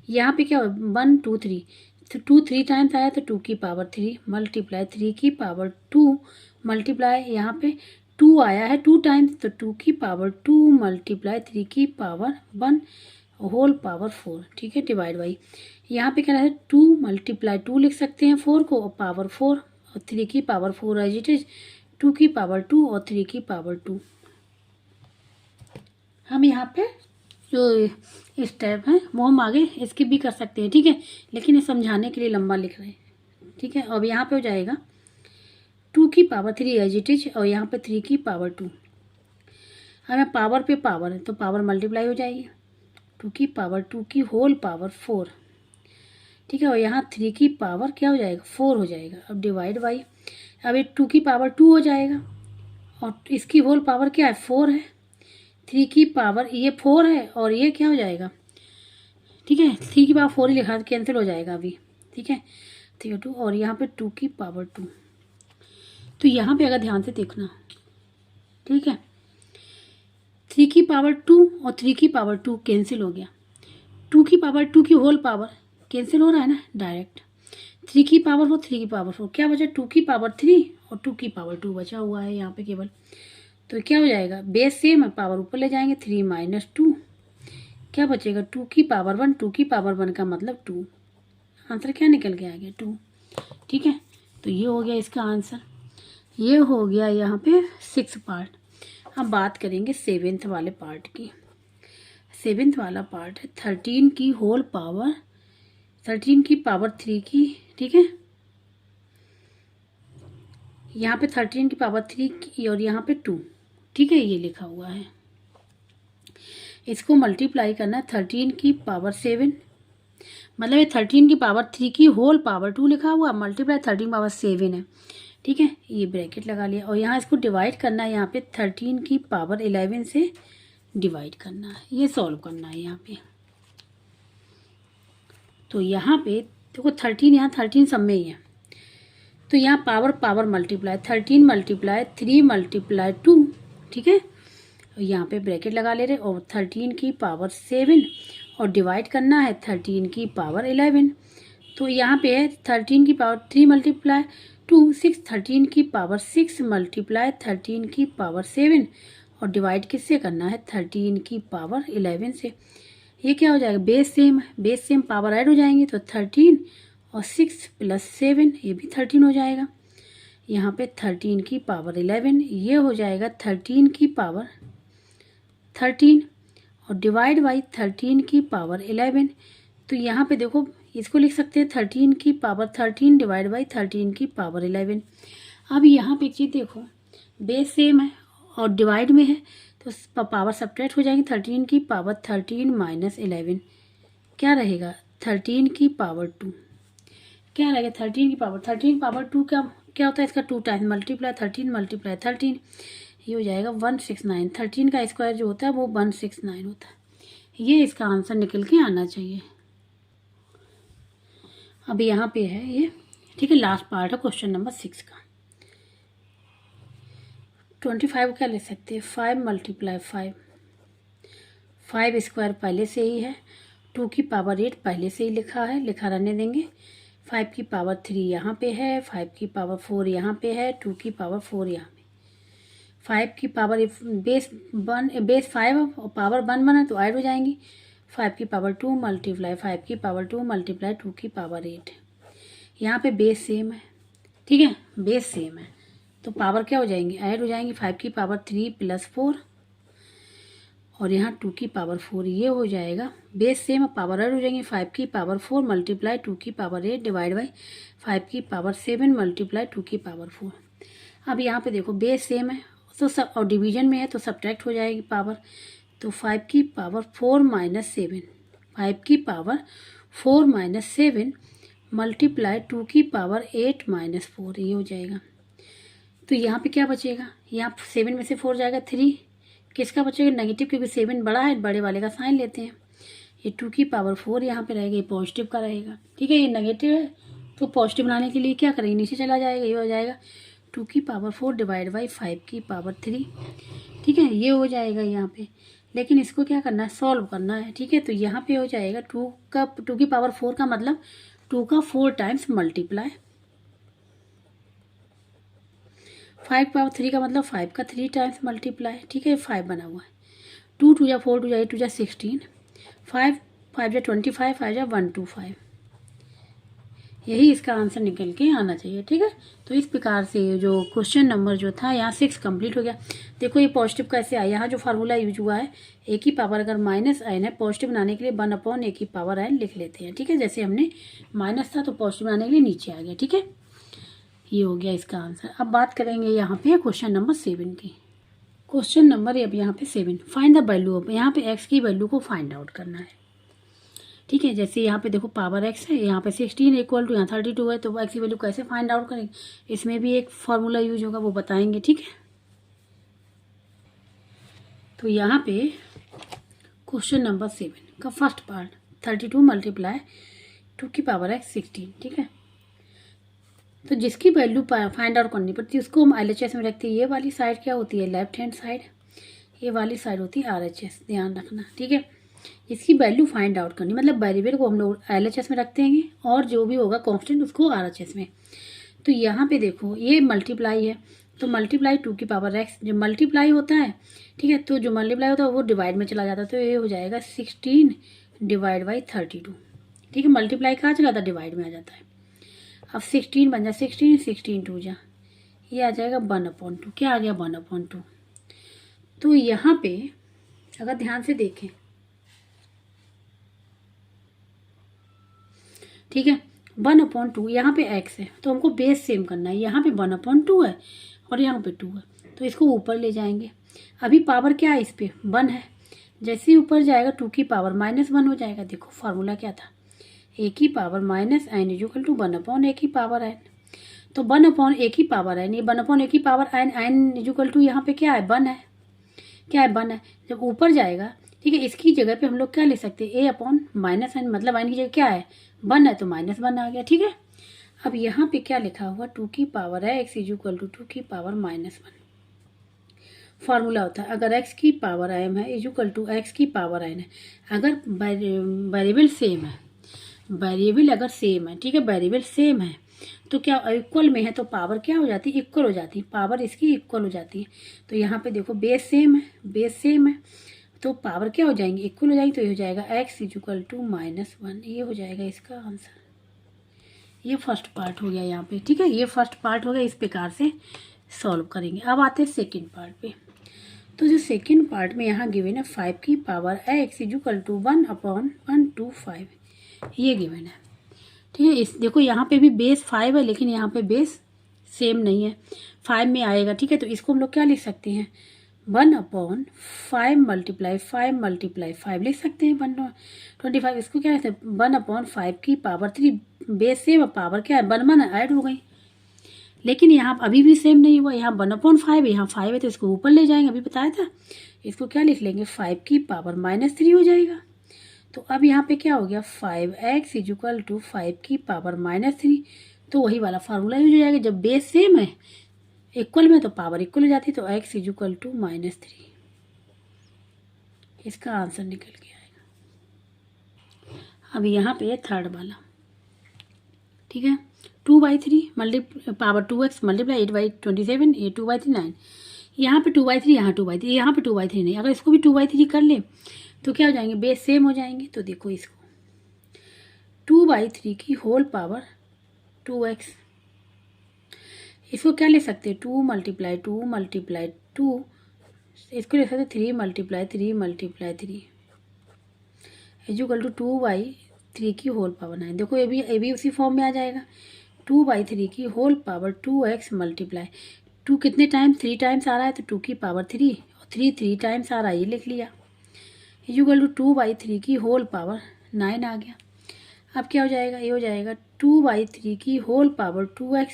Speaker 1: यहाँ पे क्या 1 2 3, तो 2 3 टाइम्स आया तो 2 की पावर 3 मल्टीप्लाई 3 की पावर 2 मल्टीप्लाई, यहाँ पे 2 आया है 2 टाइम्स तो 2 की पावर 2 मल्टीप्लाई 3 की पावर 1 होल पावर 4, ठीक है, डिवाइड बाई, यहाँ पे क्या है 2 मल्टीप्लाई 2 लिख सकते हैं 4 को और पावर 4 और 3 की पावर 4 एज इट इज, 2 की पावर 2 और 3 की पावर 2। हम यहाँ पे जो स्टेप है वो हम आगे स्किप भी कर सकते हैं, ठीक है, लेकिन ये समझाने के लिए लंबा लिख रहे हैं, ठीक है। अब यहाँ पे हो जाएगा 2 की पावर 3 एज इट इज और यहाँ पे 3 की पावर 2। हमें पावर पे पावर है तो पावर मल्टीप्लाई हो जाएगी, 2 की पावर 2 की होल पावर 4, ठीक है, और यहाँ 3 की पावर क्या हो जाएगा 4 हो जाएगा। अब डिवाइड बाई, अब ये 2 की पावर 2 हो जाएगा और इसकी होल पावर क्या है 4 है, 3 की पावर ये 4 है और ये क्या हो जाएगा, ठीक है, 3 की पावर 4 ही लिखा कैंसिल हो जाएगा अभी, ठीक है, 3 2 और यहाँ पे 2 की पावर 2। तो यहाँ पे अगर ध्यान से देखना, ठीक है, 3 की पावर 2 और 3 की पावर 2 कैंसिल हो गया, 2 की पावर 2 की होल पावर कैंसिल हो रहा है ना डायरेक्ट, 3 की पावर 4 3 की पावर 4 क्या बचा 2 की पावर 3 और 2 की पावर 2 बचा हुआ है यहाँ पे केवल। तो क्या हो जाएगा, बेस सेम है, पावर ऊपर ले जाएंगे, 3 माइनस 2 क्या बचेगा 2 की पावर 1, 2 की पावर 1 का मतलब 2, आंसर क्या निकल के आ गया 2, ठीक है। तो ये हो गया इसका आंसर, ये हो गया यहाँ पे 6 पार्ट। अब बात करेंगे 7th वाले पार्ट की। 7th वाला पार्ट है 13 की होल पावर 13 की पावर 3 की, ठीक है, यहाँ पे 13 की पावर 3 की और यहाँ पे 2, ठीक है, ये लिखा हुआ है। इसको मल्टीप्लाई करना है 13 की पावर 7, मतलब ये 13 की पावर 3 की होल पावर 2 लिखा हुआ मल्टीप्लाई 13 पावर 7 है, ठीक है, ये ब्रैकेट लगा लिया और यहाँ इसको डिवाइड करना है, यहाँ पे 13 की पावर 11 से डिवाइड करना है, ये सॉल्व करना है यहाँ पे। तो यहाँ पे देखो 13 यहाँ 13 सब में ही है, तो यहाँ power power multiply 13 multiply 3 multiply 2, ठीक है। यहाँ पे ब्रैकेट लगा ले रहे और 13 की पावर 7 और डिवाइड करना है 13 की पावर 11। तो यहाँ पे है 13 की पावर 3 मल्टीप्लाई 2 6, 13 की पावर 6 मल्टीप्लाई 13 की पावर 7 और डिवाइड किससे करना है 13 की पावर 11 से। ये क्या हो जाएगा, बेस सेम है, बेस सेम पावर ऐड हो जाएंगे तो 13 और 6 प्लस 7 ये भी 13 हो जाएगा। यहाँ पे 13 की पावर 11 ये हो जाएगा 13 की पावर 13 और डिवाइड बाई 13 की पावर 11। तो यहाँ पे देखो इसको लिख सकते हैं 13 की पावर 13 डिवाइड बाई 13 की पावर 11। अब यहाँ पे एक चीज़ देखो, बेस सेम है और डिवाइड में है तो पावर सब्ट्रैक्ट हो जाएंगे। 13 की पावर 13 माइनस 11 क्या रहेगा 13 की पावर 2, क्या रहेगा 13 की पावर 2 क्या होता है इसका 2 टाइम्स मल्टीप्लाई 13 मल्टीप्लाई 13 ये हो जाएगा 169। 13 का स्क्वायर जो होता है वो 169 होता है। ये इसका आंसर निकल के आना चाहिए। अब यहाँ पे है ये, ठीक है, लास्ट पार्ट है क्वेश्चन नंबर 6 का। 25 क्या ले सकते हैं 5 मल्टीप्लाई 5 स्क्वायर पहले से ही है, 2 की पावर 8 पहले से ही लिखा है, लिखा रहने देंगे। 5 की पावर 3 यहाँ पे है, 5 की पावर 4 यहाँ पे है, 2 की पावर 4 यहाँ पे। 5 की पावर बेस 5 और पावर 1 है तो ऐड हो जाएंगी। 5 की पावर 2 मल्टीप्लाई 5 की पावर 2 मल्टीप्लाई 2 की पावर 8। यहाँ पे बेस सेम है, ठीक है, बेस सेम है तो पावर क्या हो जाएंगी ऐड हो जाएंगी। 5 की पावर 3 प्लस 4 और यहाँ 2 की पावर 4 ये हो जाएगा बेस सेम है, पावर ऐड हो जाएंगी। 5 की पावर 4 मल्टीप्लाई 2 की पावर 8 डिवाइड बाई 5 की पावर 7 मल्टीप्लाई 2 की पावर 4। अब यहाँ पे देखो बेस सेम है तो सब और डिवीजन में है तो सब्ट्रैक्ट हो जाएगी पावर, तो 5 की पावर 4 माइनस 7, 5 की पावर 4 माइनस 7 मल्टीप्लाई 2 की पावर 8 माइनस 4 ये हो जाएगा। तो यहाँ पे क्या बचेगा, यहाँ 7 में से 4 जाएगा 3, किसका बचेगा नेगेटिव, क्योंकि 7 बड़ा है बड़े वाले का साइन लेते हैं। ये 2 की पावर 4 यहाँ पे रहेगा, ये पॉजिटिव का रहेगा, ठीक है, ये नेगेटिव है तो पॉजिटिव बनाने के लिए क्या करेंगे नीचे चला जाएगा, ये हो जाएगा 2 की पावर 4 डिवाइड बाई 5 की पावर 3, ठीक है, ये हो जाएगा यहाँ पे। लेकिन इसको क्या करना है सॉल्व करना है, ठीक है। तो यहाँ पे हो जाएगा 2 की पावर 4 का मतलब 2 का 4 टाइम्स मल्टीप्लाई, 5 पावर 3 का मतलब 5 का 3 टाइम्स मल्टीप्लाई, ठीक है, 5 बना हुआ है। 2 2 जा 4 2 जा 8 2 जा 16, 5 5 जा 25 5 जा 125 यही इसका आंसर निकल के आना चाहिए, ठीक है। तो इस प्रकार से जो क्वेश्चन नंबर जो था यहाँ 6 कंप्लीट हो गया। देखो ये पॉजिटिव कैसे आया, यहाँ जो फार्मूला यूज हुआ है ए की पावर अगर माइनस n है पॉजिटिव बनाने के लिए 1/a की पावर n लिख लेते हैं, ठीक है। जैसे हमने माइनस था तो पॉजिटिव बनाने के लिए नीचे आ गया, ठीक है। ये हो गया इसका आंसर। अब बात करेंगे यहाँ पे क्वेश्चन नंबर 7 की। क्वेश्चन नंबर अब यहाँ पे 7, फाइंड द वैल्यू ऑफ, यहाँ पे x की वैल्यू को फाइंड आउट करना है, ठीक है। जैसे यहाँ पे देखो पावर x है, यहाँ पे 16 इक्वल टू यहाँ 32 है, तो x की वैल्यू कैसे फाइंड आउट करेंगे, इसमें भी एक फॉर्मूला यूज होगा वो बताएंगे, ठीक है। तो यहाँ पे क्वेश्चन नंबर 7 का फर्स्ट पार्ट 32 मल्टीप्लाई 2 की पावर x 16, ठीक है। तो जिसकी वैल्यू फाइंड आउट करनी पड़ती है उसको हम LHS में रखते हैं। ये वाली साइड क्या होती है लेफ्ट हैंड साइड, ये वाली साइड होती है RHS, ध्यान रखना, ठीक है। इसकी वैल्यू फाइंड आउट करनी मतलब वेरिएबल को हम लोग LHS में रखते हैं और जो भी होगा कांस्टेंट उसको RHS में। तो यहाँ पे देखो ये मल्टीप्लाई है तो मल्टीप्लाई 2 की पावर x जो मल्टीप्लाई होता है, ठीक है, तो जो मल्टीप्लाई होता है वो डिवाइड में चला जाता है, तो ये हो जाएगा 16 डिवाइड बाई 32, ठीक है। मल्टीप्लाई कहाँ चला जाता है डिवाइड में आ जाता है। अब 16 बन जाए 16 2 जा ये आ जाएगा 1/2, क्या आ गया 1/2। तो यहाँ पे अगर ध्यान से देखें, ठीक है, 1/2 यहाँ पे x है तो हमको बेस सेम करना है, यहाँ पे 1/2 है और यहाँ पे 2 है तो इसको ऊपर ले जाएंगे। अभी पावर क्या है इस पे 1 है, जैसे ही ऊपर जाएगा 2 की पावर -1 हो जाएगा। देखो फार्मूला क्या था a की power minus n equal to 1/a की पावर n, तो 1/a की पावर n, ये 1/a की पावर n इक्वल टू यहाँ पे क्या है 1 है, क्या है 1 है। जब ऊपर जाएगा ठीक ठीक है। इसकी जगह पे हम लोग क्या ले सकते हैं, a अपॉन माइनस n, मतलब n की जगह क्या है 1 है तो -1 आ गया। ठीक है। अब यहाँ पे क्या लिखा हुआ 2 की पावर है x इज इक्वल टू 2 की पावर -1। फार्मूला होता है अगर x की पावर m है इज इक्वल टू x की पावर n है। अगर वेरिएबल सेम है, वेरिएबल अगर सेम है, ठीक है, वेरिएबल सेम है तो क्या इक्वल में है तो पावर क्या हो जाती है, इक्वल हो जाती है, पावर इसकी इक्वल हो जाती है। तो यहाँ पे देखो बेस सेम है, बेस सेम है तो पावर क्या हो जाएंगी, इक्वल हो जाएंगी। तो ये हो जाएगा x इज इक्वल टू -1, ये हो जाएगा इसका आंसर। ये फर्स्ट पार्ट हो गया यहाँ पे। ठीक है, ये फर्स्ट पार्ट हो गया, इस प्रकार से सॉल्व करेंगे। अब आते हैं सेकेंड पार्ट पे। तो जो सेकेंड पार्ट में यहाँ गिवन है 5 की power x is equal to 1/125, ये गिवन है। ठीक है, इस देखो यहाँ पे भी बेस 5 है लेकिन यहाँ पे बेस सेम नहीं है, 5 में आएगा। ठीक है, तो इसको हम लोग क्या लिख सकते हैं 1/5 मल्टीप्लाई 5 लिख सकते हैं 1/25। इसको क्या लिखते हैं 1/5 की पावर 3, बेस सेम पावर क्या है 1 ऐड हो गई, लेकिन यहाँ अभी भी सेम नहीं हुआ, यहाँ 1/5 है, यहाँ 5 है तो इसको ऊपर ले जाएंगे, अभी बताया था। इसको क्या लिख लेंगे 5 की पावर -3 हो जाएगा। तो अब यहाँ पे क्या हो गया 5x इज इक्वल टू 5 की पावर -3, तो वही वाला फार्मूला यूज हो जाएगा। जब बेस सेम है इक्वल में तो पावर इक्वल हो जाती है, तो x इज इक्वल टू -3, इसका आंसर निकल के आएगा। अब यहाँ पे थर्ड वाला, ठीक है, 2/3 पावर 2x मल्टीप्लाई 8/27, ये 2/3 9, यहाँ पे 2/3, यहाँ 2/3, यहाँ पे 2/3 नहीं। अगर इसको भी 2/3 कर ले तो क्या हो जाएंगे, बेस सेम हो जाएंगे। तो देखो इसको 2/3 की होल पावर 2x, इसको क्या ले सकते हैं 2 × 2 इसको ले सकते 3 × 3 इज इक्वल टू 2/3 की होल पावर 9। देखो ये भी उसी फॉर्म में आ जाएगा, 2/3 की होल पावर 2x मल्टीप्लाई 2 कितने टाइम 3 टाइम्स आ रहा है तो 2 की पावर 3 और 3 टाइम्स आ रहा है, ये लिख लिया, इज इक्वल टू 2/3 की होल पावर 9 आ गया। अब क्या हो जाएगा, ये हो जाएगा 2/3 की होल पावर 2x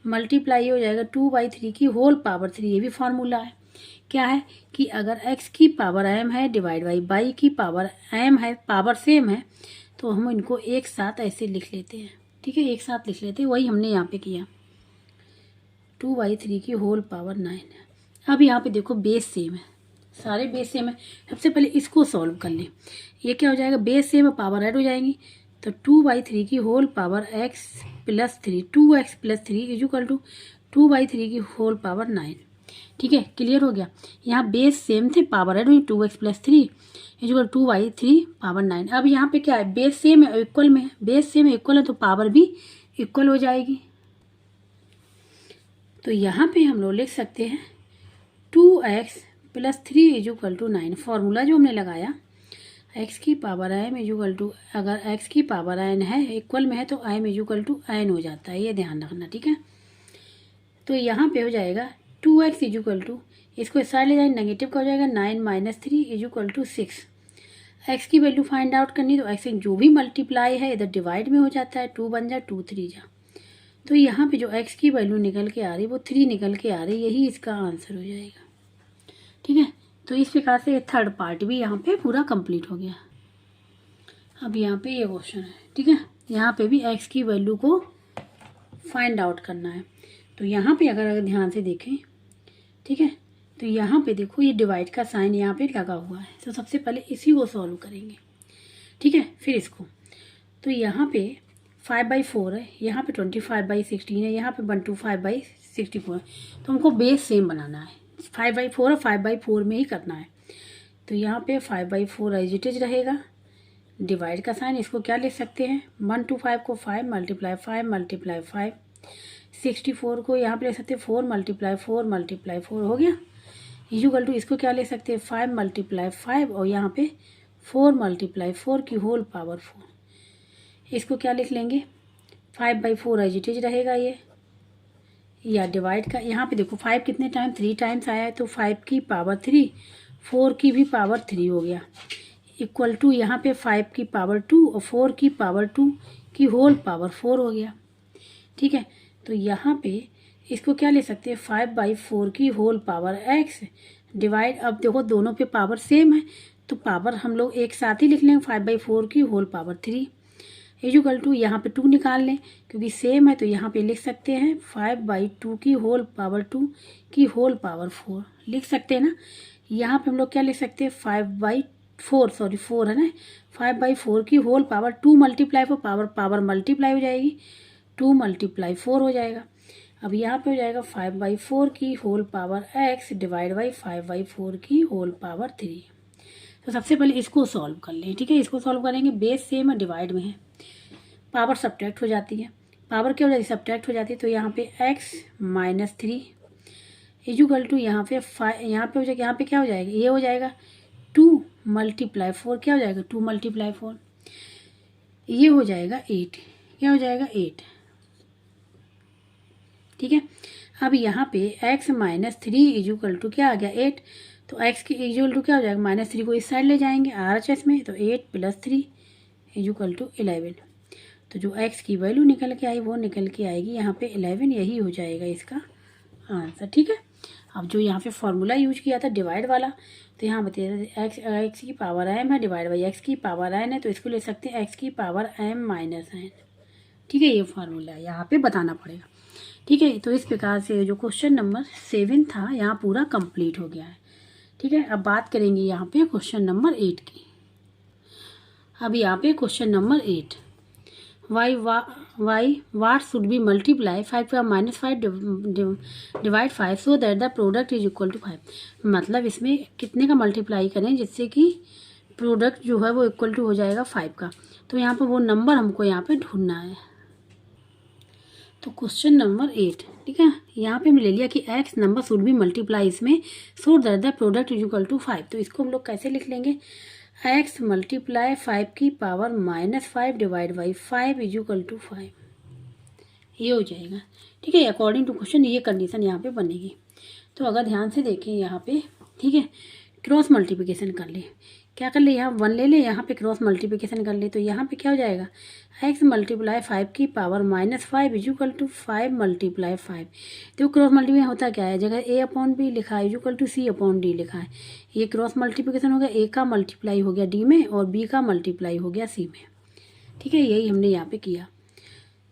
Speaker 1: मल्टीप्लाई हो जाएगा 2/3 की होल पावर 3। ये भी फार्मूला है, क्या है कि अगर x की पावर m है डिवाइड बाई y की पावर m है, पावर सेम है, तो हम इनको एक साथ ऐसे लिख लेते हैं। ठीक है, एक साथ लिख लेते हैं, वही हमने यहाँ पे किया 2/3 की होल पावर 9। अब यहाँ पे देखो बेस सेम है, सारे बेस सेम है। सबसे पहले इसको सॉल्व कर लें, ये क्या हो जाएगा बेस सेम है पावर ऐड हो जाएंगी, तो 2/3 की whole power x plus 3 2x plus 3 is equal to 2/3 की होल पावर 9। ठीक है, क्लियर हो गया। यहाँ बेस सेम थे, पावर ऐड हुई 2x plus 3 is equal 2/3 power 9। अब यहाँ पे क्या है बेस सेम है इक्वल में है, बेस सेम है इक्वल है तो पावर भी इक्वल हो जाएगी। तो यहाँ पे हम लोग लिख सकते हैं 2x plus 3 is equal to 9। Formula जो हमने लगाया x की power m is equal to, अगर x की पावर n है इक्वल में है तो m is equal to n हो जाता है, ये ध्यान रखना। ठीक है, तो यहाँ पे हो जाएगा 2x इज इक्वल टू, इसको इस साइड ले जाएंगे नेगेटिव का हो जाएगा 9 - 3 इज इक्वल टू 6। x की वैल्यू फाइंड आउट करनी, तो x जो भी मल्टीप्लाई है इधर डिवाइड में हो जाता है, 2 बन जा 2 3 जा, तो यहाँ पे जो x की वैल्यू निकल के आ रही वो 3 निकल के आ रही, यही इसका आंसर हो जाएगा। ठीक है, तो इस प्रकार से थर्ड पार्ट भी यहाँ पे पूरा कंप्लीट हो गया। अब यहाँ पे ये क्वेश्चन है, ठीक है, यहाँ पे भी x की वैल्यू को फाइंड आउट करना है। तो यहाँ पे अगर ध्यान से देखें, ठीक है, तो यहाँ पे देखो ये डिवाइड का साइन यहाँ पे लगा हुआ है, तो सबसे पहले इसी को सॉल्व करेंगे। ठीक है, फिर इसको, तो यहाँ पे 5/4 है, यहाँ पे 25/16 है, यहाँ पे 125/64 है, तो हमको बेस सेम बनाना है, 5/4 और 5/4 में ही करना है। तो यहाँ पे 5/4 एज इट इज रहेगा, डिवाइड का साइन, इसको क्या लिख सकते हैं 125 को 5 × 5 64 को यहाँ पे लिख सकते हैं 4 × 4 हो गया, इक्वल टू इसको क्या ले सकते हैं 5 × 5 और यहाँ पे 4 × 4 की होल पावर 4। इसको क्या लिख लेंगे 5/4 एज इट इज रहेगा ये, या डिवाइड का, यहाँ पे देखो 5 कितने टाइम 3 टाइम्स आया है, तो 5 की पावर 3 4 की भी पावर 3 हो गया, इक्वल टू यहाँ पे 5 की पावर 2 और 4 की पावर 2 की होल पावर 4 हो गया। ठीक है, तो यहाँ पे इसको क्या ले सकते हैं 5/4 की होल पावर x डिवाइड, अब देखो दोनों पे पावर सेम है तो पावर हम लोग एक साथ ही लिख लेंगे 5/4 की होल पावर 3 इक्वल टू यहाँ पे 2 निकाल लें क्योंकि सेम है, तो यहाँ पे लिख सकते हैं 5/2 की होल पावर 2 की होल पावर 4 लिख सकते हैं ना। यहाँ पे हम लोग क्या लिख सकते हैं 5/4 सॉरी 4 है ना, 5/4 की whole power 2 multiply 4 power multiply हो जाएगी 2 × 4 हो जाएगा। अब यहाँ पे हो जाएगा 5/4 की whole power x divide by 5/4 की होल पावर 3। तो सबसे पहले इसको सॉल्व कर लें, ठीक है। इसको सॉल्व करेंगे, बेस सेम है डिवाइड में है, पावर सब्ट्रैक्ट हो जाती है, पावर क्या हो जाती है सब्ट्रैक्ट हो जाती है। तो यहाँ पे x - 3 इक्वल टू यहाँ पे 5, यहाँ पे हो जाएगा, यहाँ पे क्या हो जाएगा ये हो जाएगा 2 × 4 क्या हो जाएगा 2 × 4 ये हो जाएगा 8, क्या हो जाएगा 8, ठीक है। अब यहाँ पे x - 3 इक्वल टू क्या आ गया 8, तो x की इक्वल टू क्या हो जाएगा -3 को इस साइड ले जाएंगे RHS में, तो 8 + 3 इक्वल टू 11। तो जो x की वैल्यू निकल के आई वो निकल के आएगी यहाँ पे 11, यही हो जाएगा इसका आंसर, ठीक है। अब जो यहाँ पे फॉर्मूला यूज किया था डिवाइड वाला, तो यहाँ बताइए x की पावर m है डिवाइड बाई x की पावर n है, तो इसको ले सकते हैं x की पावर m - n, ठीक है। ये फार्मूला यहाँ पे बताना पड़ेगा, ठीक है। तो इस प्रकार से जो क्वेश्चन नंबर 7 था यहाँ पूरा कंप्लीट हो गया है, ठीक है। अब बात करेंगे यहाँ पे क्वेश्चन नंबर 8 की। अब यहाँ पे question number 8, what should be multiply 5 का -5 divide 5 so that the product is equal to 5। मतलब इसमें कितने का मल्टीप्लाई करें जिससे कि प्रोडक्ट जो है वो इक्वल टू हो जाएगा 5 का। तो यहाँ पर वो नंबर हमको यहाँ पे ढूंढना है। तो क्वेश्चन नंबर 8, ठीक है, यहाँ पे हमने ले लिया कि x number should be multiply इसमें so that the product is equal to 5। तो इसको हम लोग कैसे लिख लेंगे x × 5 की power -5 divide by 5 is equal to 5, ये हो जाएगा, ठीक है। अकॉर्डिंग टू क्वेश्चन ये कंडीशन यहाँ पे बनेगी। तो अगर ध्यान से देखें यहाँ पे, ठीक है, क्रॉस मल्टीप्लिकेशन कर ले, क्या कर ले यहाँ 1 ले ले, यहाँ पे क्रॉस मल्टीप्लिकेशन कर ले, तो यहाँ पे क्या हो जाएगा x × 5 की पावर -5 इज इक्वल टू 5 × 5। तो क्रॉस मल्टीप्लिकेशन होता क्या है, जगह a/b लिखा है इज इक्वल टू c/d लिखा है, ये क्रॉस मल्टीप्लिकेशन हो गया, a का मल्टीप्लाई हो गया d में और b का मल्टीप्लाई हो गया c में, ठीक है। यही हमने यहाँ पे किया।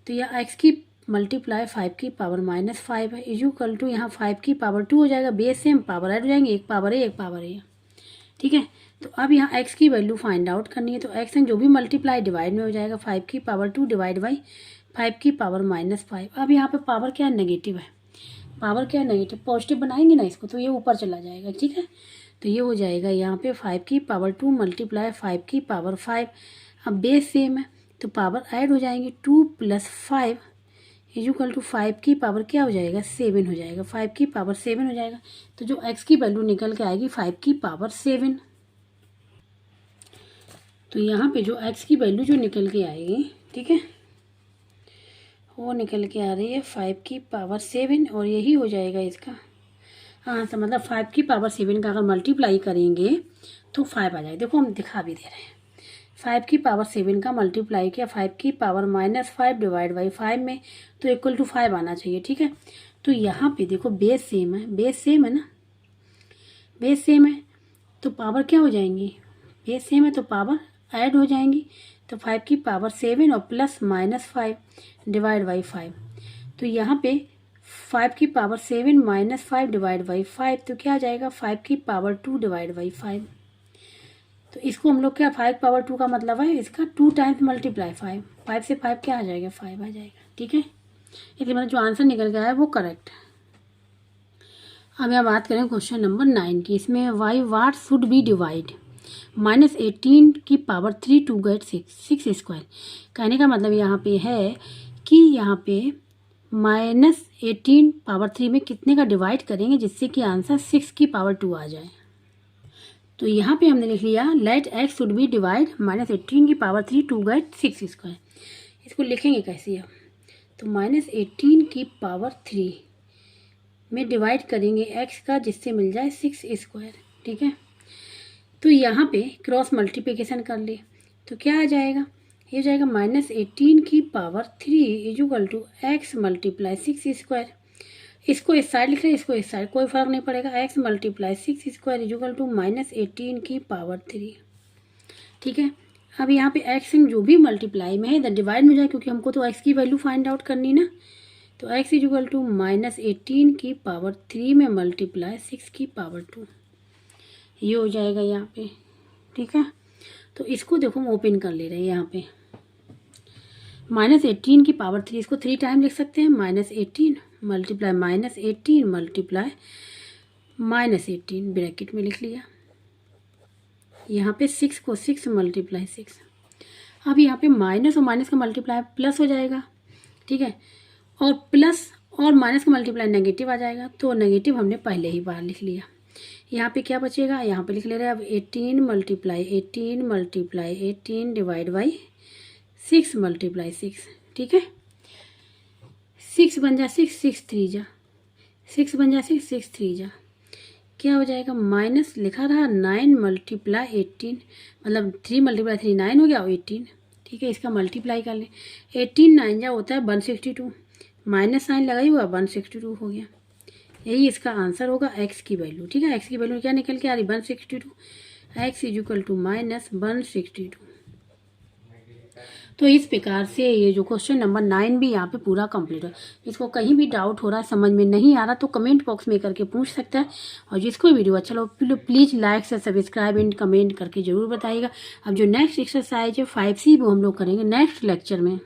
Speaker 1: तो यह x की मल्टीप्लाई 5 की पावर -5 है इज इक्वल टू यहाँ 5 की पावर 2 हो जाएगा, बेस सेम पावर ऐड हो जाएंगे, एक पावर है एक पावर है, ठीक है। तो अब यहाँ x की वैल्यू फाइंड आउट करनी है, तो x जो भी मल्टीप्लाई डिवाइड में हो जाएगा 5 की पावर 2 डिवाइड बाई 5 की पावर -5। अब यहाँ पे पावर क्या है नेगेटिव है, पावर क्या है नेगेटिव, पॉजिटिव बनाएंगे ना इसको तो ये ऊपर चला जाएगा, ठीक है। तो ये हो जाएगा यहाँ पे 5 की पावर 2 मल्टीप्लाई 5 की पावर 5। अब बेस सेम है तो पावर ऐड हो जाएंगे 2 + 5 इज इक्वल टू 5 की पावर क्या हो जाएगा 7 हो जाएगा, 5 की पावर 7 हो जाएगा। तो जो x की वैल्यू निकल के आएगी 5 की पावर 7। तो यहाँ पे जो x की वैल्यू जो निकल के आएगी, ठीक है, वो निकल के आ रही है 5 की पावर 7 और यही हो जाएगा इसका आंसर। मतलब 5 की पावर 7 का अगर मल्टीप्लाई करेंगे तो 5 आ जाएगा। देखो हम दिखा भी दे रहे हैं, 5 की पावर 7 का मल्टीप्लाई किया 5 की पावर -5 डिवाइड बाई 5 में, तो इक्वल टू 5 आना चाहिए, ठीक है। तो यहाँ पे देखो बेस सेम है, बेस सेम है ना, बेस सेम है तो पावर क्या हो जाएंगी, बेस सेम है तो पावर ऐड हो जाएंगी। तो 5 की पावर 7 और प्लस -5 डिवाइड बाई 5, तो यहाँ पे 5 की पावर 7 -5 डिवाइड बाई 5, तो क्या आ जाएगा 5 की पावर 2 डिवाइड बाई 5। तो इसको हम लोग क्या 5 पावर 2 का मतलब है इसका 2 टाइम्स मल्टीप्लाई 5 से 5 क्या आ जाएगा 5 आ जाएगा, ठीक है। इसलिए मतलब जो आंसर निकल गया है वो करेक्ट है। अब यहाँ बात करें क्वेश्चन नंबर 9 की। इसमें वाट शुड बी डिवाइड -18 की पावर 3 टू गेट 6 कहने का मतलब यहाँ पे है कि यहाँ पे -18 पावर 3 में कितने का डिवाइड करेंगे जिससे कि आंसर 6 की पावर 2 आ जाए। तो यहाँ पे हमने लिख लिया let x should be divide -18 की पावर 3 टू गेट 6 इसको लिखेंगे कैसे अब, तो -18 की पावर 3 में डिवाइड करेंगे x का जिससे मिल जाए 6 ठीक है। तो यहाँ पे क्रॉस मल्टीप्लिकेशन कर ले तो क्या आ जाएगा, ये जाएगा -18 की power 3 is equal to x multiply 6 इसको इस साइड लिख रहे हैं, इसको इस साइड, कोई फर्क नहीं पड़ेगा। x multiply 6 square equal to -18 की पावर 3। ठीक है, अब यहाँ पे x जो भी मल्टीप्लाई में है इधर डिवाइड में जाए, क्योंकि हमको तो x की वैल्यू फाइंड आउट करनी ना। तो x इजुकल टू -18 की पावर 3 में मल्टीप्लाई 6 की पावर 2, ये हो जाएगा यहाँ पे। ठीक है, तो इसको देखो हम ओपन कर ले रहे हैं यहाँ पे। -18 की पावर 3, इसको 3 टाइम लिख सकते हैं। -18 मल्टीप्लाई -18 मल्टीप्लाई -18 ब्रैकेट में लिख लिया। यहाँ पे 6 को 6 मल्टीप्लाई 6। अब यहाँ पे माइनस और माइनस का मल्टीप्लाई प्लस हो जाएगा। ठीक है, और प्लस और माइनस का मल्टीप्लाई नेगेटिव आ जाएगा, तो नेगेटिव हमने पहले ही बार लिख लिया। यहाँ पे क्या बचेगा, यहाँ पे लिख ले रहे हैं अब 18 multiply 18 multiply 18 divide by 6 multiply 6। ठीक है, 6 बन जा 6, 6 3 जा 6 बन जा 6, 6 3 जा, क्या हो जाएगा, माइनस लिखा रहा 9 मल्टीप्लाई 18, मतलब 3 मल्टीप्लाई 3 9 हो गया और 18। ठीक है, इसका मल्टीप्लाई कर लें, 18 9 जा होता है 162, माइनस साइन लगाई हुआ 162 हो गया। यही इसका आंसर होगा x की वैल्यू। ठीक है, x की वैल्यू क्या निकल के आ रही, 162। x equal to -162। तो इस प्रकार से ये जो क्वेश्चन नंबर 9 भी यहाँ पे पूरा कंप्लीट है। इसको कहीं भी डाउट हो रहा है, समझ में नहीं आ रहा, तो कमेंट बॉक्स में करके पूछ सकता है। और जिसको वीडियो अच्छा लगे प्लीज़ लाइक से सब्सक्राइब एंड कमेंट करके ज़रूर बताइएगा। अब जो नेक्स्ट एक्सरसाइज है 5C वो हम लोग करेंगे नेक्स्ट लेक्चर में।